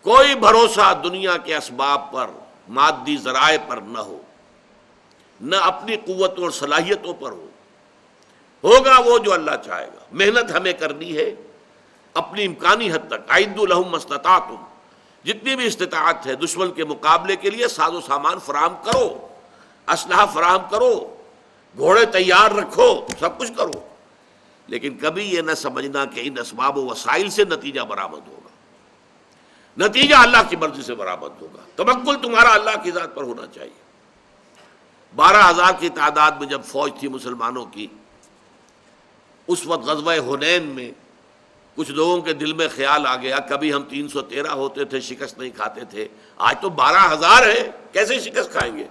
کوئی بھروسہ دنیا کے اسباب پر، مادی ذرائع پر نہ ہو، نہ اپنی قوتوں اور صلاحیتوں پر ہو. ہوگا وہ جو اللہ چاہے گا. محنت ہمیں کرنی ہے اپنی امکانی حد تک. اعدوا لهم ما استطعتم، جتنی بھی استطاعت ہے دشمن کے مقابلے کے لیے ساز و سامان فراہم کرو، اسلحہ فراہم کرو، گھوڑے تیار رکھو، سب کچھ کرو. لیکن کبھی یہ نہ سمجھنا کہ ان اسباب و وسائل سے نتیجہ برآمد ہوگا. نتیجہ اللہ کی مرضی سے برآمد ہوگا. توکل تمہارا اللہ کی ذات پر ہونا چاہیے. 12,000 کی تعداد میں جب فوج تھی مسلمانوں کی، اس وقت غزوہ حنین میں کچھ لوگوں کے دل میں خیال آ گیا کبھی ہم 313 ہوتے تھے شکست نہیں کھاتے تھے، آج تو 12,000 ہے کیسے شکست کھائیں گے.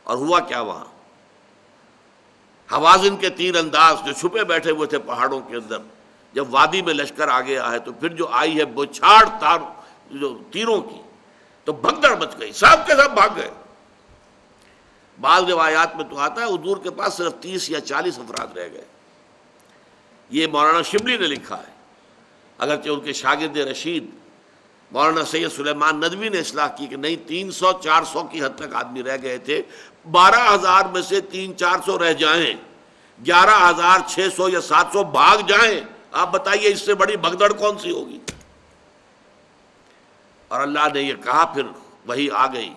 اور ہوا کیا وہاں؟ حوازن کے تیر انداز جو چھپے بیٹھے ہوئے تھے پہاڑوں کے اندر، جب وادی میں لشکر آ گیا ہے تو پھر جو آئی ہے بچھاڑ تار جو تیروں کی، تو بھگدڑ مچ گئی، سب کے سب بھاگ گئے. بعض روایات میں تو آتا ہے حضور کے پاس صرف 30 یا 40 افراد رہ گئے. یہ مولانا شبلی نے لکھا ہے، اگرچہ ان کے شاگرد رشید مولانا سید سلیمان ندوی نے اصلاح کی کہ نہیں، 300-400 کی حد تک آدمی رہ گئے تھے. 12,000 میں سے 300-400 رہ جائیں، 11,600 یا 700 بھاگ جائیں، آپ بتائیے اس سے بڑی بھگدڑ کون سی ہوگی. اور اللہ نے یہ کہا، پھر وہی آ گئی،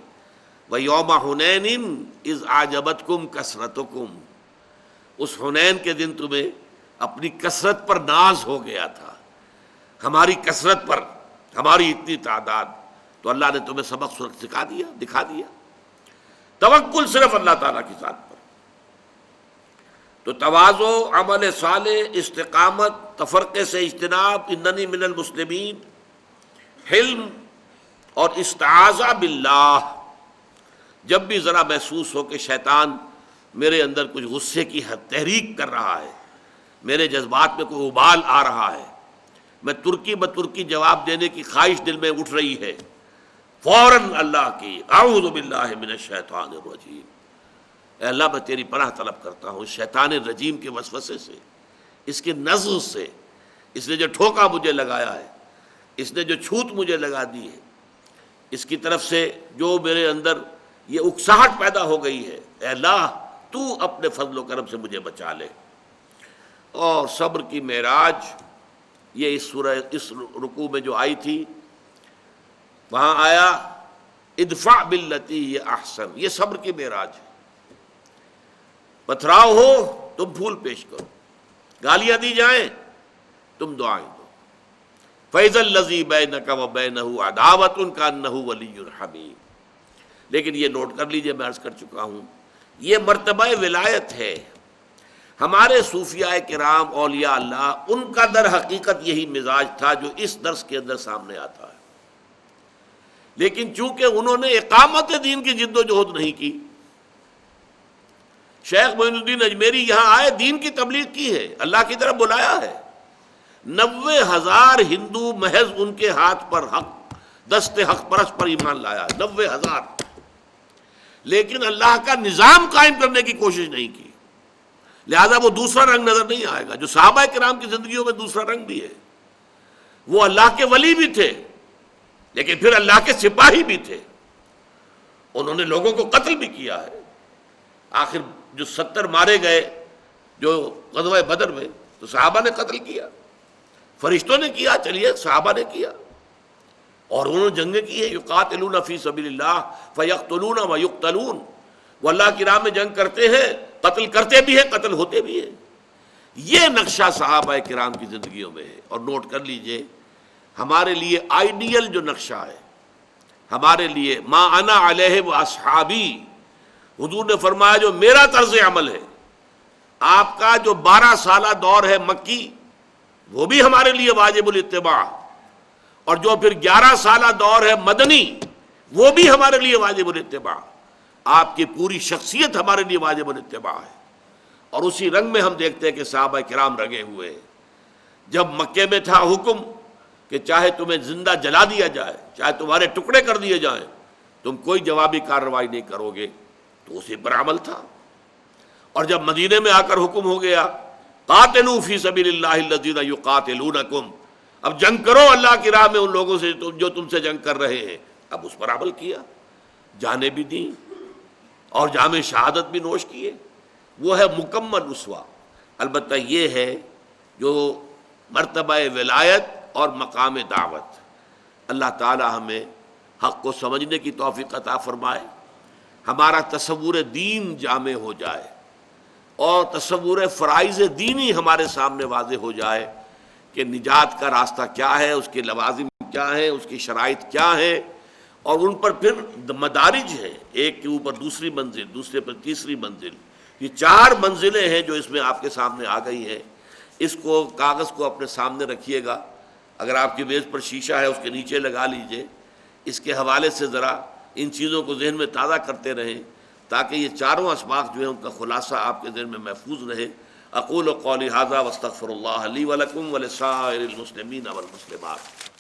وَيَوْمَ حُنَيْنٍ إِذْ أَعْجَبَتْكُمْ كَثْرَتُكُمْ. اس حنین کے دن تمہیں اپنی کثرت پر ناز ہو گیا تھا، ہماری کثرت پر، ہماری اتنی تعداد. تو اللہ نے تمہیں سبق سکھا دیا، دکھا دیا. توکل صرف اللہ تعالیٰ کی ذات پر. تو تواضع، عمل صالح، استقامت، تفرقے سے اجتناب، اننی من المسلمین، حلم اور استعاذہ باللہ. جب بھی ذرا محسوس ہو کہ شیطان میرے اندر کچھ غصے کی تحریک کر رہا ہے، میرے جذبات میں کوئی ابال آ رہا ہے، میں ترکی بترکی جواب دینے کی خواہش دل میں اٹھ رہی ہے، فوراً اللہ کی اعوذ باللہ من الشیطان الرجیم، اے اللہ میں تیری پناہ طلب کرتا ہوں شیطان الرجیم کے وسوسے سے، اس کے نزغ سے، اس نے جو ٹھوکا مجھے لگایا ہے، اس نے جو چھوت مجھے لگا دی ہے، اس کی طرف سے جو میرے اندر یہ اکساہٹ پیدا ہو گئی ہے، اے اللہ تو اپنے فضل و کرم سے مجھے بچا لے. اور صبر کی معراج، یہ اس رکوع میں جو آئی تھی، وہاں آیا ادفع باللتی ہی احسن، یہ صبر کی معراج ہے. پتھراؤ ہو تم پھول پیش کرو، گالیاں دی جائیں تم دعائیں دو. فَإِذَا الَّذِي بَيْنَكَ وَبَيْنَهُ عَدَاوَةٌ كَأَنَّهُ وَلِيٌّ حَمِيمٌ. لیکن یہ نوٹ کر لیجئے، میں عرض کر چکا ہوں، یہ مرتبہ ولایت ہے. ہمارے صوفیاء کرام اولیاء اللہ، ان کا در حقیقت یہی مزاج تھا جو اس درس کے اندر سامنے آتا ہے. لیکن چونکہ انہوں نے اقامت دین کی جد و جہد نہیں کی. شیخ معین الدین اجمیری یہاں آئے، دین کی تبلیغ کی ہے، اللہ کی طرف بلایا ہے. 90,000 ہندو محض ان کے ہاتھ پر حق دست حق پرست پر ایمان لایا، 90,000. لیکن اللہ کا نظام قائم کرنے کی کوشش نہیں کی، لہذا وہ دوسرا رنگ نظر نہیں آئے گا جو صحابہ کرام کی زندگیوں میں دوسرا رنگ بھی ہے. وہ اللہ کے ولی بھی تھے، لیکن پھر اللہ کے سپاہی بھی تھے. انہوں نے لوگوں کو قتل بھی کیا ہے. آخر جو 70 مارے گئے جو غزوہ بدر میں، تو صحابہ نے قتل کیا، فرشتوں نے کیا، چلیے صحابہ نے کیا. اور انہوں نے جنگیں کی ہے، یقاتلون فی سبیل اللہ فیقتلون ویقتلون. وہ اللہ کی راہ میں جنگ کرتے ہیں، قتل کرتے بھی ہیں، قتل ہوتے بھی ہیں. یہ نقشہ صحابہ کرام کی زندگیوں میں ہے. اور نوٹ کر لیجئے، ہمارے لیے آئیڈیل جو نقشہ ہے، ہمارے لیے ما انا علیہ و اصحابی، حضور نے فرمایا جو میرا طرز عمل ہے، آپ کا جو 12 سالہ دور ہے مکی، وہ بھی ہمارے لیے واجب الاتباع، اور جو پھر 11 سالہ دور ہے مدنی، وہ بھی ہمارے لیے واجب الاتباع. آپ کی پوری شخصیت ہمارے لیے واجب الاتباع ہے. اور اسی رنگ میں ہم دیکھتے ہیں کہ صحابہ کرام رنگے ہوئے. جب مکے میں تھا حکم کہ چاہے تمہیں زندہ جلا دیا جائے، چاہے تمہارے ٹکڑے کر دیے جائیں، تم کوئی جوابی کارروائی نہیں کرو گے، تو اسی پر عمل تھا. اور جب مدینے میں آ کر حکم ہو گیا قاتلوا فی سبیل اللہ الذین یقاتلونکم، اب جنگ کرو اللہ کی راہ میں ان لوگوں سے جو تم سے جنگ کر رہے ہیں، اب اس پر عمل کیا، جانیں بھی دیں اور جام شہادت بھی نوش کیے. وہ ہے مکمل اسوہ. البتہ یہ ہے جو مرتبہ ولایت اور مقام دعوت. اللہ تعالی ہمیں حق کو سمجھنے کی توفیق عطا فرمائے، ہمارا تصور دین جامع ہو جائے، اور تصور فرائض دینی ہمارے سامنے واضح ہو جائے کہ نجات کا راستہ کیا ہے، اس کے لوازم کیا ہیں، اس کی شرائط کیا ہیں، اور ان پر پھر مدارج ہے، ایک کے اوپر دوسری منزل، دوسرے پر تیسری منزل، یہ 4 منزلیں ہیں جو اس میں آپ کے سامنے آ گئی ہیں۔ اس کو کاغذ کو اپنے سامنے رکھیے گا، اگر آپ کی میز پر شیشہ ہے اس کے نیچے لگا لیجئے، اس کے حوالے سے ذرا ان چیزوں کو ذہن میں تازہ کرتے رہیں تاکہ یہ 4 اسباق جو ہیں ان کا خلاصہ آپ کے ذہن میں محفوظ رہے۔ اقول قولی ھذا واستغفر اللہ لی ولکم ولسائر المسلمین والمسلمات۔